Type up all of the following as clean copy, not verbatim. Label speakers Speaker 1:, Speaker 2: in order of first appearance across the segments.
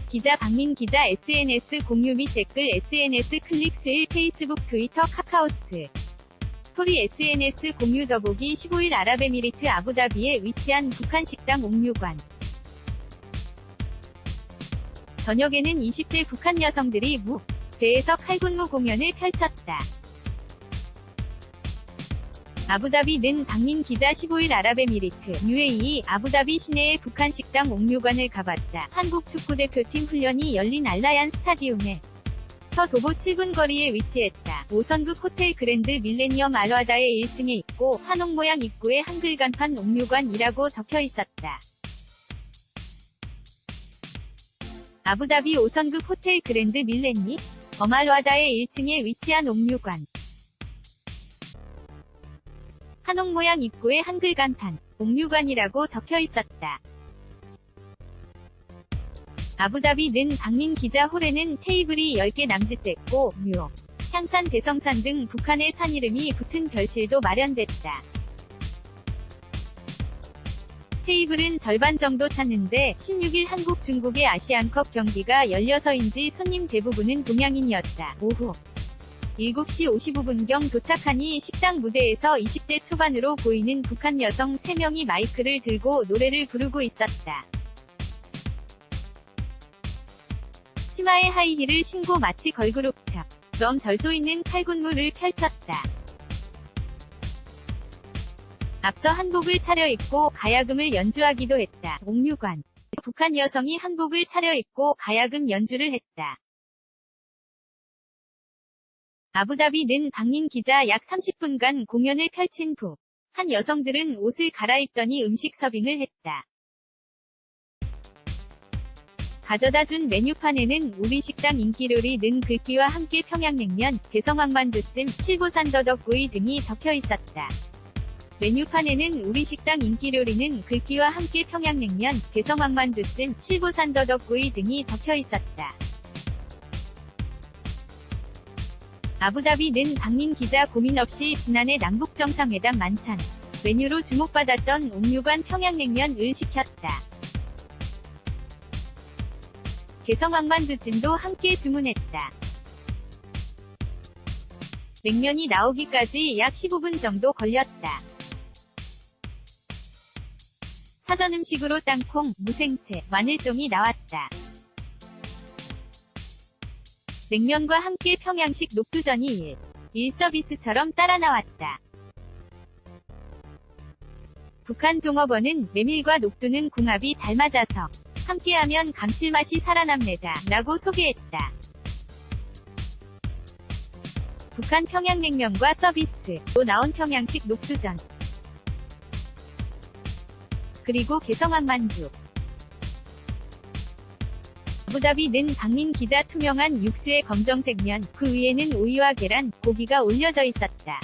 Speaker 1: 기자 박민 기자 SNS 공유 및 댓글 SNS 클릭 수일 페이스북 트위터 카카오스 스토리 SNS 공유 더보기 15일 아랍에미리트 아부다비에 위치한 북한 식당 옥류관. 저녁에는 20대 북한 여성들이 무대에서 칼군무 공연을 펼쳤다. 아부다비는 박민 기자 15일 아랍에미리트 UAE 아부다비 시내의 북한 식당 옥류관을 가봤다. 한국 축구대표팀 훈련이 열린 알라얀 스타디움에 도보 7분 거리에 위치했다. 5성급 호텔 그랜드 밀레니엄 알와다의 1층에 있고 한옥 모양 입구에 한글 간판 옥류관이라고 적혀 있었다. 아부다비 5성급 호텔 그랜드 밀레니엄 알와다의 1층에 위치한 옥류관. 한옥 모양 입구에 한글 간판 옥류관이라고 적혀 있었다. 아부다비는 박민 기자 홀에는 테이블이 10개 남짓됐고 향산 대성산 등 북한의 산 이름이 붙은 별실도 마련됐다. 테이블은 절반 정도 찼는데 16일 한국 중국의 아시안컵 경기가 열려서인지 손님 대부분은 동양인이었다. 오후 7시 55분경 도착하니 식당 무대에서 20대 초반으로 보이는 북한 여성 3명이 마이크를 들고 노래를 부르고 있었다. 치마에 하이힐을 신고 마치 걸그룹처럼 절도 있는 칼군무를 펼쳤다. 앞서 한복을 차려입고 가야금을 연주하기도 했다. 옥류관. 북한 여성이 한복을 차려입고 가야금 연주를 했다. 아부다비는 박민 기자 약 30분간 공연을 펼친 후 한 여성들은 옷을 갈아입더니 음식 서빙을 했다. 가져다준 메뉴판에는 우리 식당 인기요리는 글귀와 함께 평양냉면, 개성왕만두찜, 칠보산더덕구이 등이 적혀 있었다. 메뉴판에는 우리 식당 인기요리는 글귀와 함께 평양냉면, 개성왕만두찜, 칠보산더덕구이 등이 적혀 있었다. 아부다비는 박민 기자 고민 없이 지난해 남북정상회담 만찬 메뉴로 주목받았던 옥류관 평양냉면을 시켰다. 개성왕만두찜도 함께 주문했다. 냉면이 나오기까지 약 15분 정도 걸렸다. 사전 음식으로 땅콩, 무생채, 마늘종이 나왔다. 냉면과 함께 평양식 녹두전이 1서비스처럼 따라 나왔다. 북한 종업원은 메밀과 녹두는 궁합이 잘 맞아서 함께하면 감칠맛이 살아납니다. 라고 소개했다. 북한 평양냉면과 서비스로 나온 평양식 녹두전 그리고 개성왕만두. 아부다비는 박민 기자 투명한 육수의 검정색 면, 그 위에는 오이와 계란, 고기가 올려져 있었다.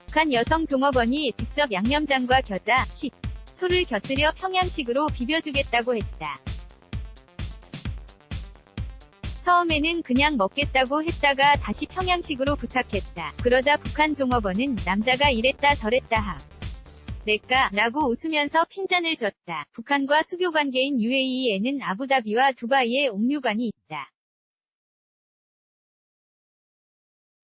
Speaker 1: 북한 여성 종업원이 직접 양념장과 겨자, 식초를 곁들여 평양식으로 비벼주겠다고 했다. 처음에는 그냥 먹겠다고 했다가 다시 평양식으로 부탁했다. 그러자 북한 종업원은 남자가 이랬다 저랬다 내까 라고 웃으면서 핀잔을 줬다. 북한과 수교관계인 UAE에는 아부다비와 두바이에 옥류관이 있다.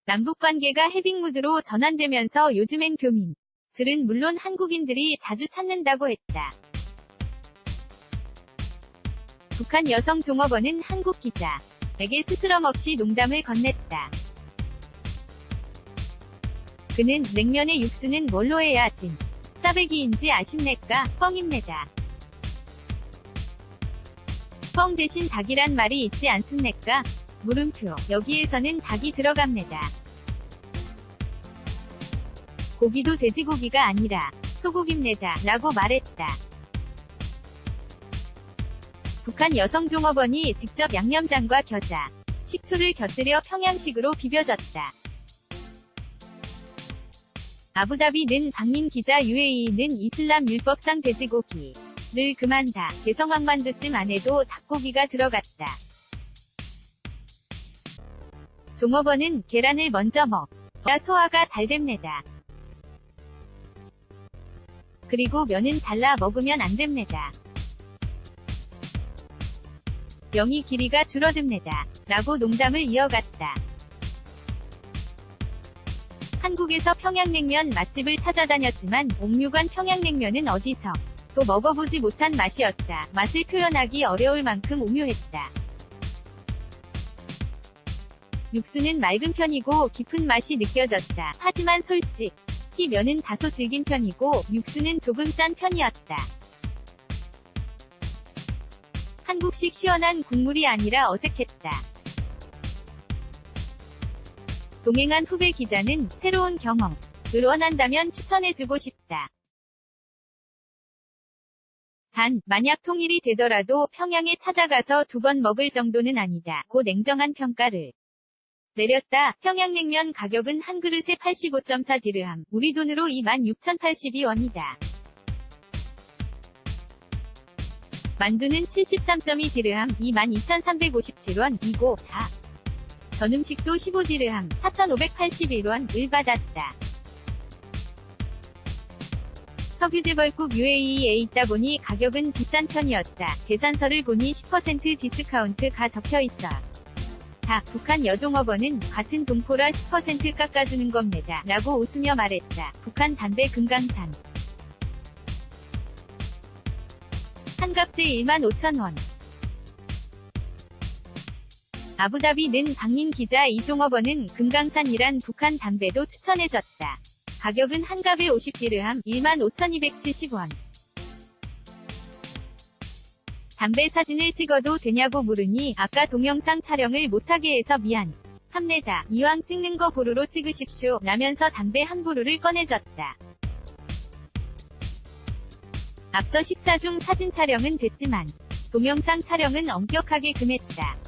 Speaker 1: 남북관계가 해빙무드로 전환되면서 요즘엔 교민들은 물론 한국인들이 자주 찾는다고 했다. 북한 여성 종업원은 한국 기자에게 스스럼 없이 농담을 건넸다. 그는 냉면의 육수는 뭘로 해야 싸배기인지 아십니까? 뻥입니다. 뻥 대신 닭이란 말이 있지 않습니까? 물음표. 여기에서는 닭이 들어갑니다. 고기도 돼지고기가 아니라 소고기입니다. 라고 말했다. 북한 여성 종업원이 직접 양념장과 겨자, 식초를 곁들여 평양식으로 비벼줬다. 아부다비는 박민 기자 UAE는 이슬람 율법상 돼지고기를 금한다. 개성왕만두찜 안에도 닭고기가 들어갔다. 종업원은 계란을 먼저 먹어야 소화가 잘 됩니다. 그리고 면은 잘라 먹으면 안 됩니다. 명의 길이가 줄어듭니다. 라고 농담을 이어갔다. 한국에서 평양냉면 맛집을 찾아다녔지만 옥류관 평양냉면은 어디서 또 먹어보지 못한 맛이었다. 맛을 표현하기 어려울 만큼 오묘했다. 육수는 맑은 편이고 깊은 맛이 느껴졌다. 하지만 솔직히 면은 다소 질긴 편이고 육수는 조금 짠 편이었다. 한국식 시원한 국물이 아니라 어색했다. 동행한 후배 기자는 새로운 경험을 원한다면 추천해주고 싶다. 단, 만약 통일이 되더라도 평양에 찾아가서 2번 먹을 정도는 아니다. 고 냉정한 평가를 내렸다. 평양냉면 가격은 한 그릇에 85.4 디르함, 우리 돈으로 26,082원이다. 만두는 73.2 디르함, 22,357원, 4. 전 음식도 15 디르함, 4,581원을 받았다. 석유재벌국 UAE에 있다 보니 가격은 비싼 편이었다. 계산서를 보니 10% 디스카운트가 적혀있어. 북한 여종업원은 같은 동포라 10% 깎아주는 겁니다. 라고 웃으며 말했다. 북한 담배 금강산. 한 값에 15,000원. 아부다비 는 박린 기자 이종업원은 금강산이란 북한 담배도 추천해줬다. 가격은 한 갑에 50디르함, 15,270원. 담배 사진을 찍어도 되냐고 물으니 아까 동영상 촬영을 못하게 해서 미안합니다. 이왕 찍는 거 보루로 찍으십시오. 라면서 담배 한 보루를 꺼내줬다. 앞서 식사 중 사진 촬영은 됐지만 동영상 촬영은 엄격하게 금했다.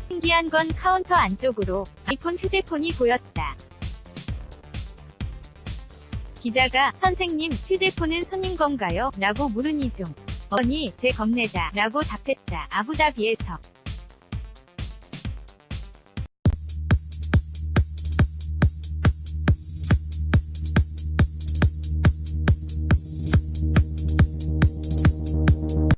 Speaker 1: 신기한 건 카운터 안쪽으로 아이폰 휴대폰이 보였다. 기자가 선생님 휴대폰은 손님 건가요? 라고 물으니 좀 어니 제 겁내다 라고 답했다. 아부다비에서